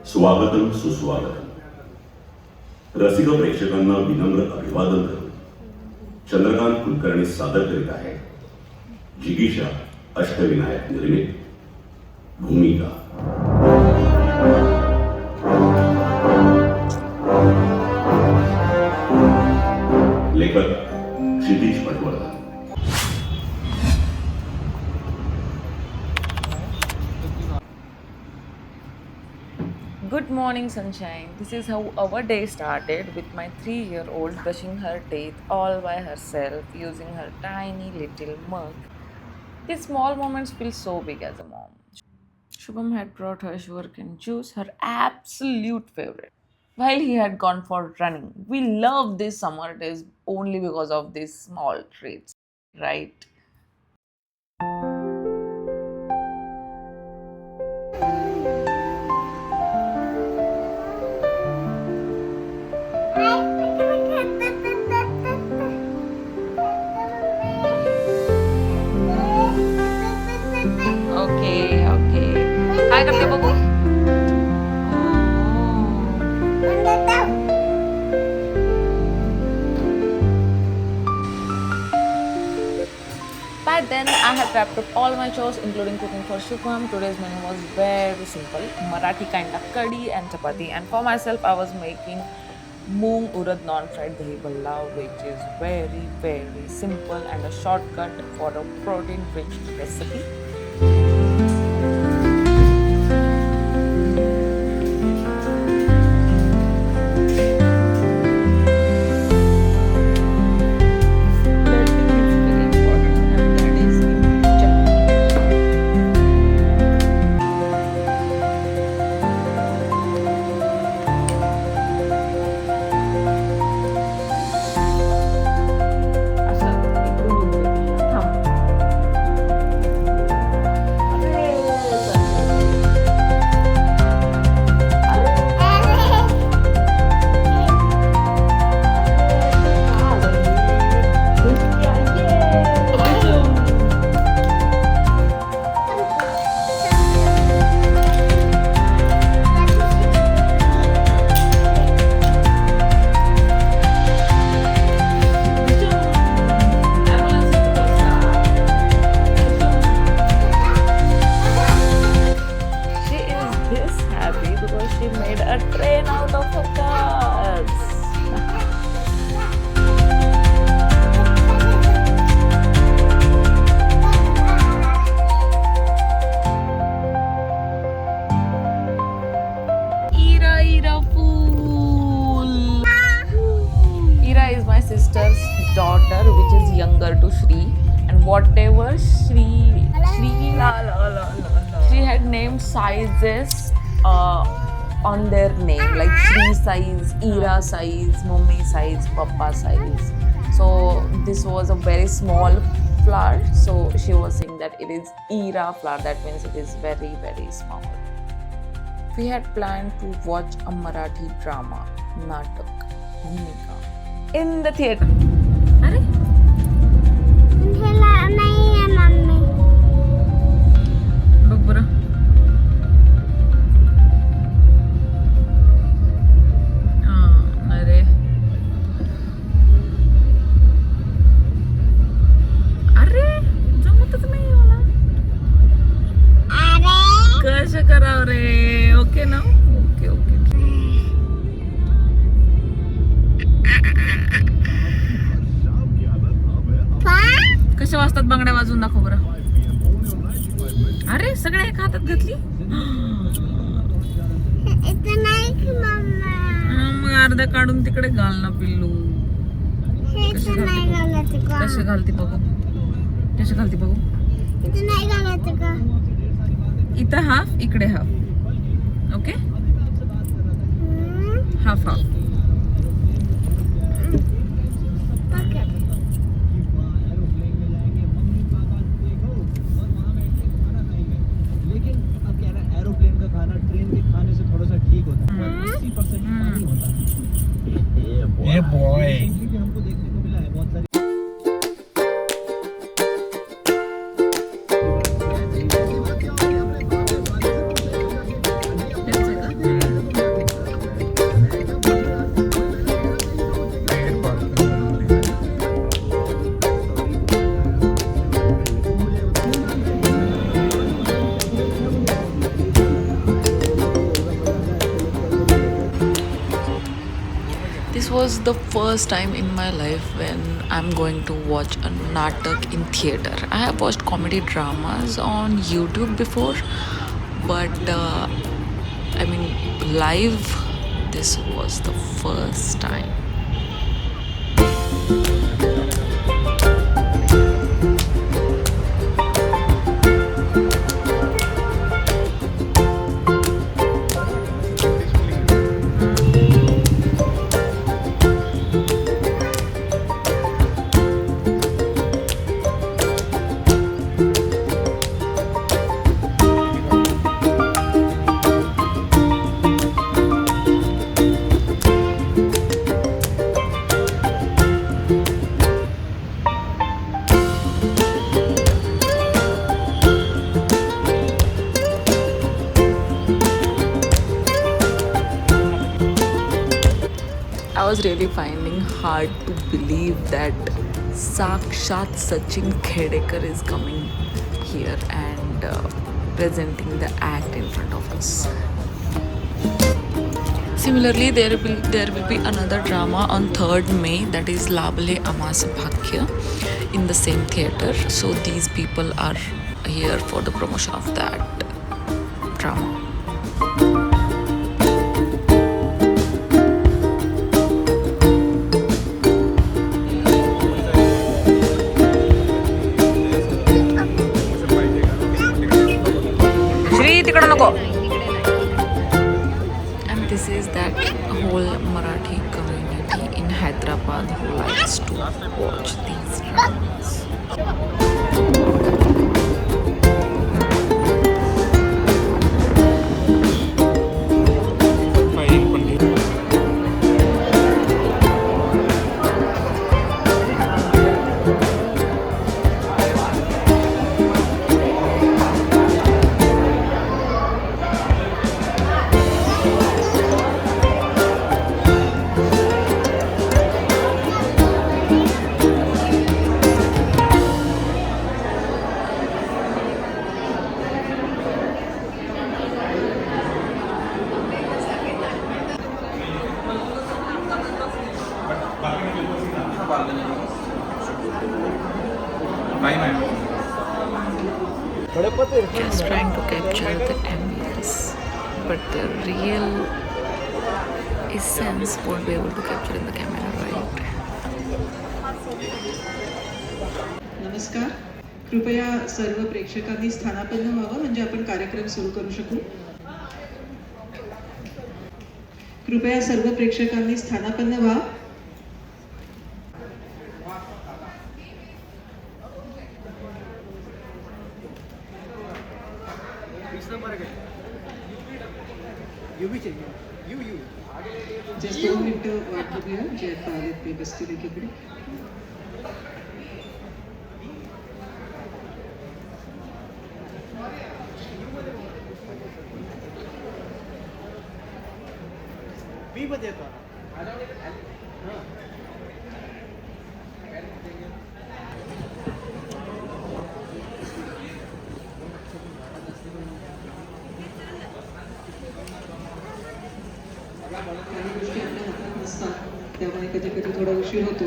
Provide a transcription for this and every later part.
स्वागतम सुस्वागतम. रसिक प्रेक्षकांना विनम्र अभिवादन करून चंद्रकांत कुलकर्णी सादर करीत आहे जिगीषा अष्टविनायक निर्मित भूमिका. लेखक क्षितिज Patwardhan. Good morning, sunshine. This is how our day started with my 3-year-old brushing her teeth all by herself using her tiny little mug. These small moments feel so big as a mom. Shubham had brought her sugarcane juice, her absolute favorite, while he had gone for running. We love these summer days only because of these small treats, right? Okay, okay. काय करते बघू? By then, I had wrapped up all my chores, including cooking for Shubham. Today's menu was very simple, Marathi kind of curry and chapati. And for myself, I was making moong urad non-fried dahi bhalla, which is very, very simple and a shortcut for a protein-rich recipe. She made a train out of her cars. Ira fool. Ira is my sister's daughter, which is younger to Shri, and whatever Shri had named sizes on their name, like Shri size, Ira size, Mummy size, Papa size. So this was a very small flower. So she was saying that it is Ira flower. That means it is very, very small. We had planned to watch a Marathi drama, Natak, Bhumika, in the theatre. अरे नहीं है mummy. बघ बरं. अरे अरे जमतच नाही मला. कसं करावं रे. ओके ना. Okay okay. कशा वाजतात बांगड्या वाजून दाखव बरं. अरे सगळ्या एका हातात घातली. मग अर्ध्या काढून तिकडे घाल ना पिल्लू. कसे घालते बघू. कसे घालते बघू. इथं हाफ इकडे half. Okay half half. Aeroplane का खाना ट्रेन के खाने से थोड़ा सा ठीक होता है. 80% पानी होता है. ये बॉय हमको देखने को मिला है बहुत सारी. This was the first time in my life when I'm going to watch a natak in theater. I have watched comedy dramas on YouTube before, but I mean live, this was the first time. I was really finding hard to believe that Sakshat Sachin Khedekar is coming here and presenting the act in front of us. Similarly, there will be another drama on 3rd May, that is Labale Amas Bhagya, in the same theater. So these people are here for the promotion of that drama. And this is that whole Marathi community in Hyderabad who likes to watch these dramas. Just trying to capture the ambience, but the real essence won't be able to capture in the camera, right? नमस्कार. कृपया सर्व प्रेक्षकांनी स्थानापन्न व्हावं म्हणजे आपण कार्यक्रम सुरू करू शकू. कृपया सर्व प्रेक्षकांनी स्थानापन्न व्हा. जस्ट 2 मिनिटं वाट बघूया जे आता आलेत ते बसतील एकीकडे. काही गोष्टी आपल्या हातात नसतात त्यामुळे कधी कधी थोडा उशीर होतो.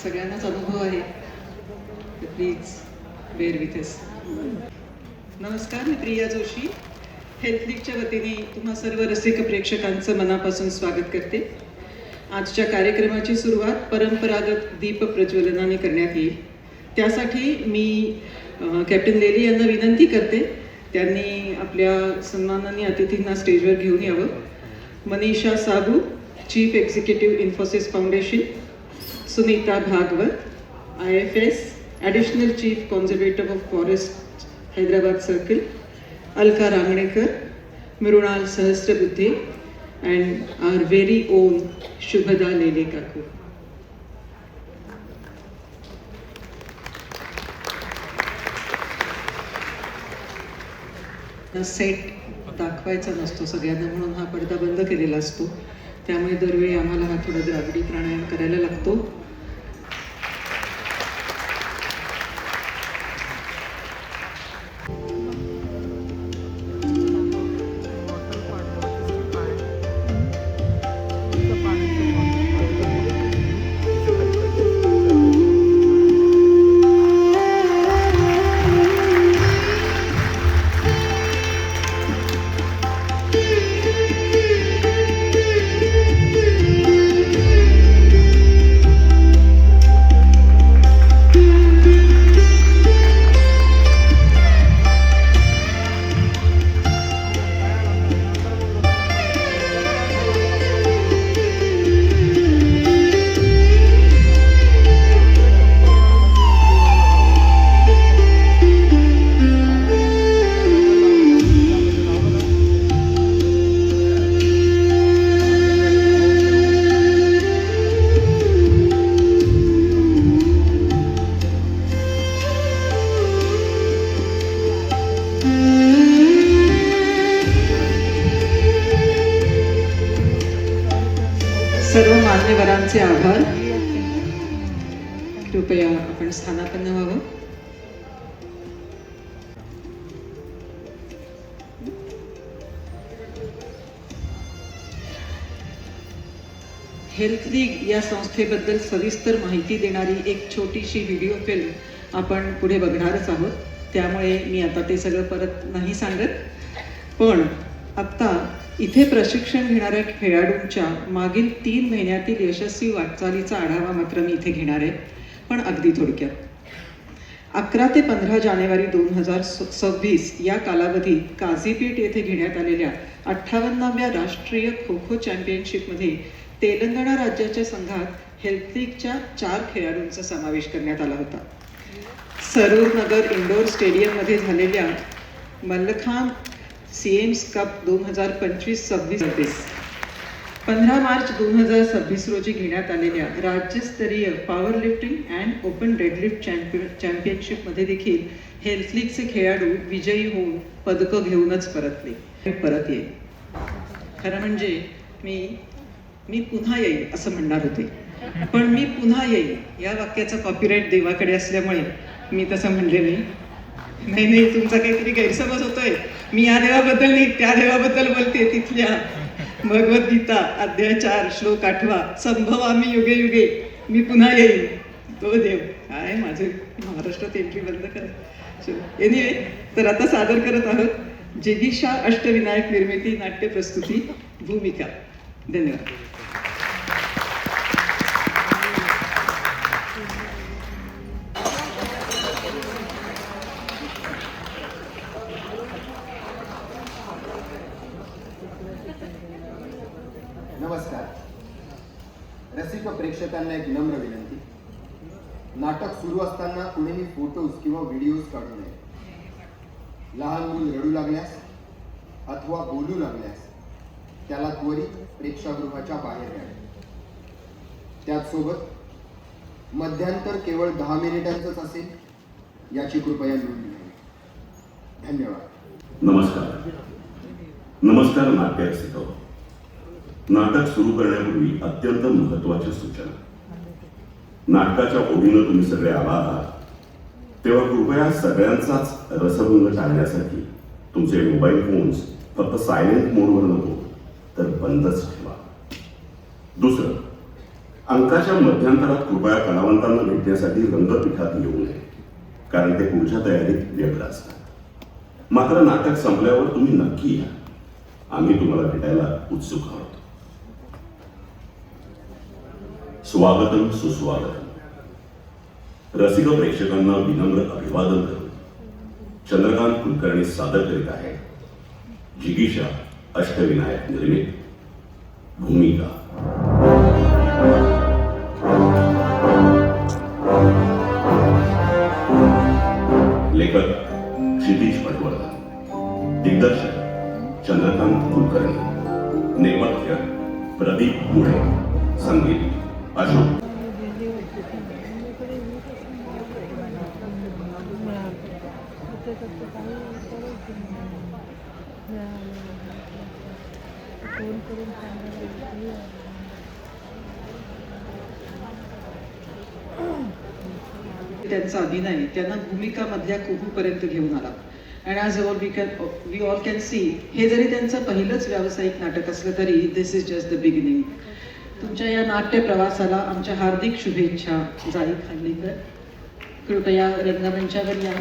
सगळ्यांनाच अनुभव आहे. Please bear with us. नमस्कार, मी प्रिया जोशी हेल्थ लीगच्या वतीने तुम्हा सर्व रसिक प्रेक्षकांचं मनापासून स्वागत करते. आजच्या कार्यक्रमाची सुरुवात परंपरागत दीप प्रज्वलनाने करण्यात येईल. त्यासाठी मी कॅप्टन लेली यांना विनंती करते त्यांनी आपल्या सन्माननीय अतिथींना स्टेजवर घेऊन यावं. Manisha Sabu, chief executive Infosys foundation, Sunita Bhagwat, IFS, additional chief conservator of forest Hyderabad circle, Alka Rangnekar, Mrunal Sahasrabuddhe, and our very own Shubhada Lele काकू. सेट दाखवायचा नसतो सगळ्यांना म्हणून हा पडदा बंद केलेला असतो. त्यामुळे दरवेळी आम्हाला हा थोडा द्राविडी प्राणायाम करायला लागतो. सर्व मान्यवरांचे आभार. कृपया आपण स्थानापन्न व्हावं. हेल्थ लीग या संस्थेबद्दल सविस्तर माहिती देणारी एक छोटीशी व्हिडिओ फिल्म आपण पुढे बघणारच आहोत. त्यामुळे मी आता ते सगळं परत नाही सांगत. पण आत्ता इथे प्रशिक्षण घेणाऱ्या खेळाडूंच्या मागील 3 महिन्यातील यशस्वी वाटचालीचा आढावा मात्र मी इथे घेणार आहे, पण अगदी थोडक्यात. 11 ते 15 जानेवारी 2026 या कालावधीत काझीपेठ येथे घेण्यात आलेल्या 58व्या राष्ट्रीय खो खो चॅम्पियनशिपमध्ये तेलंगणा राज्याच्या संघात हेल्थ लीगच्या 4 खेळाडूंचा समावेश करण्यात आला होता. सरूर नगर इंडोर स्टेडियममध्ये झालेल्या मल्लखांब सीएम्स कप 2025-26 15 मार्च 2026 रोजी घेण्यात आलेल्या राज्यस्तरीय power lifting and open deadlift चॅम्पियनशिपमध्ये देखील हेल्थ लीगचे खेळाडू विजयी होऊन पदकं घेऊनच परत येईल. खरं म्हणजे मी पुन्हा येईल असं म्हणणार होते, पण मी पुन्हा येईल या वाक्याचा कॉपीराईट देवाकडे असल्यामुळे मी तसं म्हणले नाही. तुमचा काहीतरी गैरसमज होतोय. मी या देवाबद्दल नाही, त्या देवाबद्दल बोलते. तिथल्या भगवद्गीता अध्याय 4 श्लोक 8 संभवामी युगे युगे मी पुन्हा येईल तो देव. काय माझे महाराष्ट्रात एंट्री बंद करा. एनिवे, तर आता सादर करत आहोत जिगीषा अष्टविनायक निर्मिती नाट्य प्रस्तुती भूमिका. धन्यवाद. नमस्कार. रसिक प्रेक्षकांना एक नम्र विनंती. नाटक सुरू असताना कुणीही फोटोज किंवा व्हिडिओज काढू नये. लहान मूल रडू लागल्यास अथवा बोलू लागल्यास त्याला त्वरित प्रेक्षागृहाच्या बाहेर काढा. त्याचसोबत मध्यांतर केवळ 10 मिनिटांचंच असेल याची कृपया नोंद घ्यावी. धन्यवाद. नमस्कार नाट्य रसिको. नाटक सुरू करण्यापूर्वी अत्यंत महत्वाची सूचना. नाटकाच्या ओढीनं तुम्ही सगळे आला आहात, तेव्हा कृपया सगळ्यांचाच रसभंग टाळण्यासाठी तुमचे मोबाईल फोन्स फक्त सायलेंट मोडवर नको तर बंदच ठेवा. दुसरं, अंकाच्या मध्यांतरात कृपया कलावंतांना भेटण्यासाठी रंगपीठात येऊ नये, कारण ते पुढच्या तयारीत व्यग्र असतात. मात्र नाटक संपल्यावर तुम्ही नक्की या. आम्ही तुम्हाला भेटायला उत्सुक आहोत. स्वागतम सुस्वागतम. रसिक प्रेक्षकांना विनम्र अभिवादन करून चंद्रकांत कुलकर्णी सादर करीत आहे जिगीषा अष्टविनायक निर्मित भूमिका. लेखक क्षितिज पटवर्धन, दिग्दर्शक चंद्रकांत कुलकर्णी, नेपथ्य प्रदीप मुळे, संगीत अशोक. त्यांचा अभिनय त्यांना भूमिका मधल्या कुहूपर्यंत घेऊन आला. And as we all can see, हे जरी त्यांचं पहिलंच व्यावसायिक नाटक असलं तरी this is just the beginning. तुमच्या या नाट्य प्रवासाला आमच्या हार्दिक शुभेच्छा. जाई खांडेकर, कृपया रंगमंचावर या.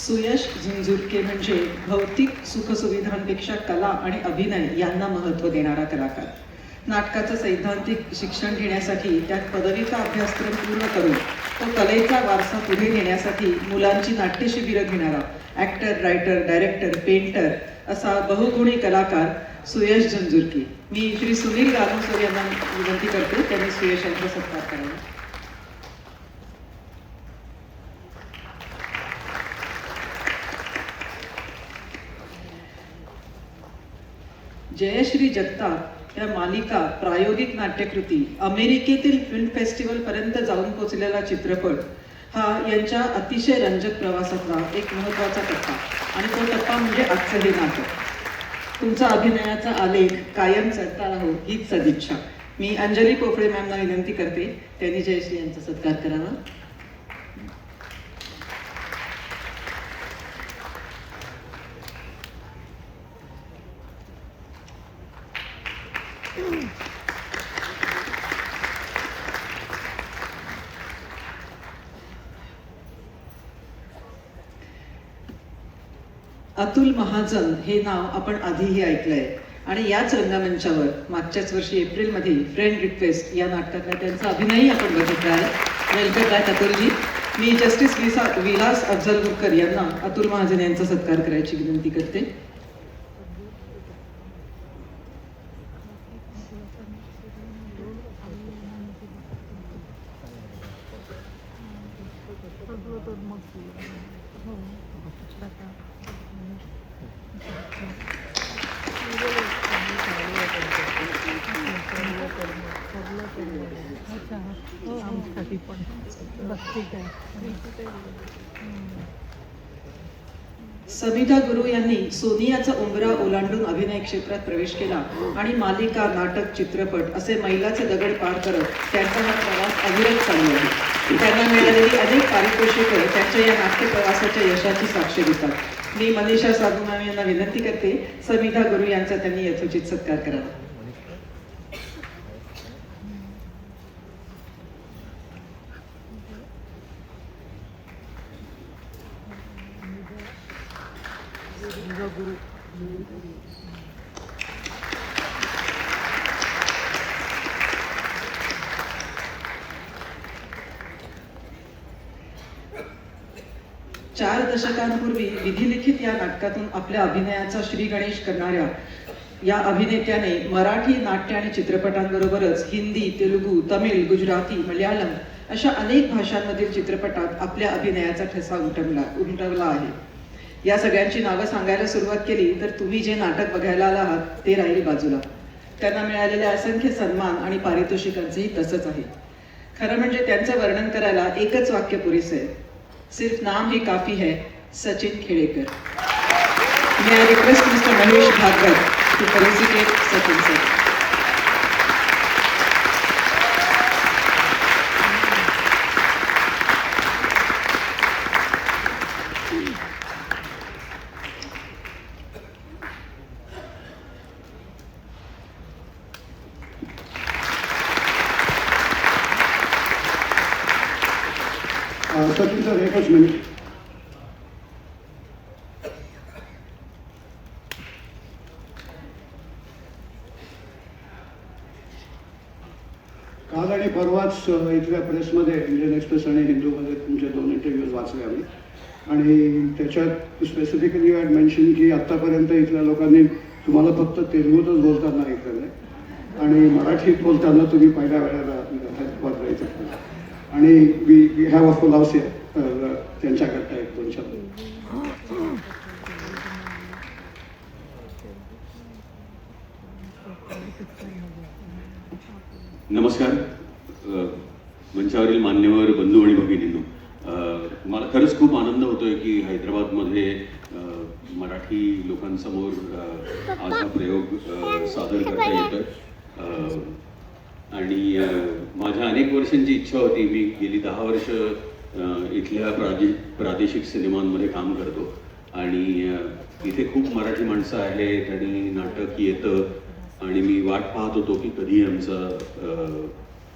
सुयश झुंझुरके म्हणजे भौतिक सुखसुविधांपेक्षा कला आणि अभिनय यांना महत्त्व देणारा कलाकार. नाटकाचं सैद्धांतिक शिक्षण घेण्यासाठी, त्यात पदवीचा अभ्यासक्रम पूर्ण करून तो कलेचा वारसा पुढे नेण्यासाठी मुलांची नाट्यशिबिरं घेणारा ॲक्टर, रायटर, डायरेक्टर, पेंटर असा बहुगुणी कलाकार सुयश झंझुरकी. मी श्री सुनील गानोसर यांना विनंती करते त्यांनी सुयश यांचा सत्कार करावा. जयश्री जगताप या मालिका प्रायोगिक नाट्यकृती अमेरिकेतील फिल्म फेस्टिवल पर्यंत जाऊन पोहोचलेला चित्रपट हा यांच्या अतिशय रंजक प्रवासातला एक महत्त्वाचा टप्पा आणि तो टप्पा म्हणजे आजचं हे नाटक. तुमचा अभिनयाचा आलेख कायम चढता राहो हीच सदिच्छा. मी अंजली पोफळे मॅमना विनंती करते त्यांनी जयश्री यांचा सत्कार करावा. अतुल महाजन हे नाव आपण आधीही ऐकलंय आणि याच रंगमंचावर मागच्याच वर्षी एप्रिलमध्ये फ्रेंड रिक्वेस्ट या नाटकातला त्यांचा अभिनयही आपण बघितला आहे. वेलकम बॅक अतुलजी. मी जस्टिस विलास अफझलपूरकर यांना अतुल महाजन यांचा सत्कार करायची विनंती करते. समिधा गुरु यांनी सोनियाचा उंबरा ओलांडून अभिनय क्षेत्रात प्रवेश केला आणि मालिका, नाटक, चित्रपट असे मैलाचे दगड पार करत त्यांचा हा प्रवास अविरत चालू आहे. त्यांना मिळालेली अनेक पारितोषिकं त्यांच्या या नाट्य प्रवासाच्या यशाची साक्ष देतात. मी मनीषा साधू मॅम यांना विनंती करते समिधा गुरु यांचा त्यांनी यथोचित सत्कार करावा. चार दशकांपूर्वी विधिलिखित या नाटकातून आपल्या अभिनयाचा श्री गणेश करणाऱ्या या अभिनेत्याने मराठी नाट्य आणि चित्रपटांबरोबरच हिंदी, तेलुगू, तमिळ, गुजराती, मल्याळम अशा अनेक भाषांमधील चित्रपटात आपल्या अभिनयाचा ठसा उमटवला आहे. या सगळ्यांची नावं सांगायला सुरुवात केली तर तुम्ही जे नाटक बघायला आहात ते राहील बाजूला. त्यांना मिळालेल्या असंख्य सन्मान आणि पारितोषिकांचंही तसंच आहे. खरं म्हणजे त्यांचं वर्णन करायला एकच वाक्य पुरेसं आहे. सिर्फ नाम ही काफी है, Sachin Khedekar. May I request Mr. Mahesh Bhagwat to felicitate Sachin sir. Sachin sir एकच मिनिट. काल आणि परवाच इथल्या प्रेसमध्ये इंडियन एक्सप्रेस आणि हिंदूमध्ये तुमचे 2 इंटरव्ह्यूज वाचले आम्ही आणि त्याच्यात स्पेसिफिकली यू हॅड मेन्शन की आत्तापर्यंत इथल्या लोकांनी तुम्हाला फक्त तेलुगूतच बोलताना ऐकलं नाही आणि मराठीत बोलताना तुम्ही पहिल्या वेळेला वाजवायचं आणि we have a full house त्यांच्याकरता 1-2 शब्द. नमस्कार. मंचावरील मान्यवर बंधू आणि भगिनींनो, मला खरंच खूप आनंद होतोय की हैदराबादमध्ये मराठी लोकांसमोर आज हा प्रयोग सादर करता येतोय आणि माझ्या अनेक वर्षांची इच्छा होती. मी गेली 10 वर्ष इथल्या प्रादेशिक सिनेमांमध्ये काम करतो आणि इथे खूप मराठी माणसं आहेत आणि नाटक येतं आणि मी वाट पाहत होतो की कधी आमचा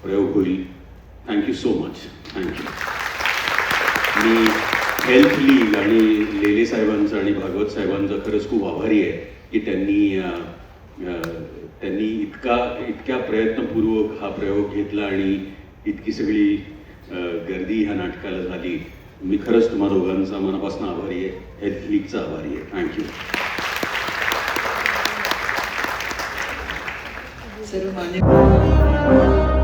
प्रयोग होईल. Thank you so much. थँक्यू. मी हेल्थ लीग आणि लेले साहेबांचं आणि भागवत साहेबांचं खरंच खूप आभारी आहे की त्यांनी इतक्या प्रयत्नपूर्वक हा प्रयोग घेतला आणि इतकी सगळी गर्दी ह्या नाटकाला झाली. मी खरंच तुम्हा दोघांचा मनापासून आभारी आहे. हेल्थ लीगचा आभारी आहे. थँक्यू. सर्व मान्य